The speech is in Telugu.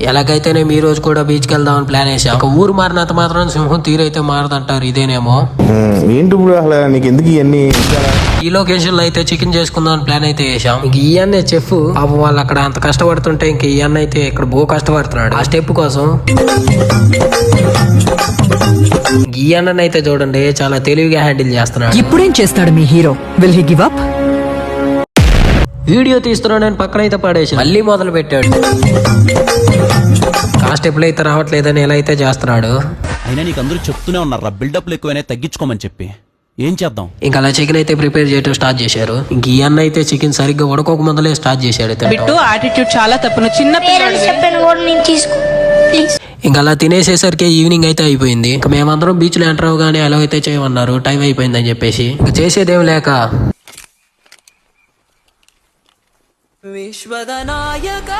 ఎలాగైతేనే ఈ రోజు కూడా బీచ్కి వెళ్దామని ప్లాన్ వేసాం. ఒక ఊరు మారినంత మాత్రం సింహం తీరైతే మారదంటారు, ఇదేనేమో. ఏంటి ఇప్పుడు అసలు నీకు ఎందుకు ఇవన్నీ? ఈ లొకేషన్ లో అయితే చికెన్ చేసుకుందాం అని ప్లాన్ అయితే వేసాం. ఇంక ఈ అన్నే చెఫ్ పాపం వాళ్ళు అక్కడ అంత కష్టపడుతుంటే ఇంక ఈ అన్న అయితే ఇక్కడ బో కష్టపడుతున్నాడు ఆ స్టెప్ కోసం. ఈ అన్ననైతే చూడండి చాలా తెలివిగా హ్యాండిల్ చేస్తున్నాడు. ఇప్పుడేం చేస్తాడు మీ hero? Will he give up? Video తీస్తున్నాడు అని పక్కన అయితే పడేసి మళ్ళీ మొదలు పెట్టాడు. ఆ స్టెప్లు అయితే రావట్లేదని ఎలా అయితే చేస్తున్నాడు. అయినా నీకు అందరూ చెప్తూనే ఉన్నారా బిల్డప్లు ఎక్కువైనా తగ్గించుకోమని చెప్పి. ఏం చేద్దాం? ఇంకా అలా చికెన్ అయితే ప్రిపేర్ చేయడం స్టార్ట్ చేశారు. ఇంక ఈ అన్న అయితే చికెన్ సరిగ్గా ఉడకోక ముందలే స్టార్ట్ చేశాడు. బిట్టు యాటిట్యూడ్ చాలా తప్పును చిన్న ఇంకా అలా తినేసేసరికి ఈవినింగ్ అయితే అయిపోయింది. ఇంకా మేమందరం బీచ్ లో ఎంటర్ అవగానే అలా అయితే చేయమన్నారు, టైం అయిపోయిందని చెప్పేసి. ఇంకా చేసేదేం లేక విశ్వదనాయక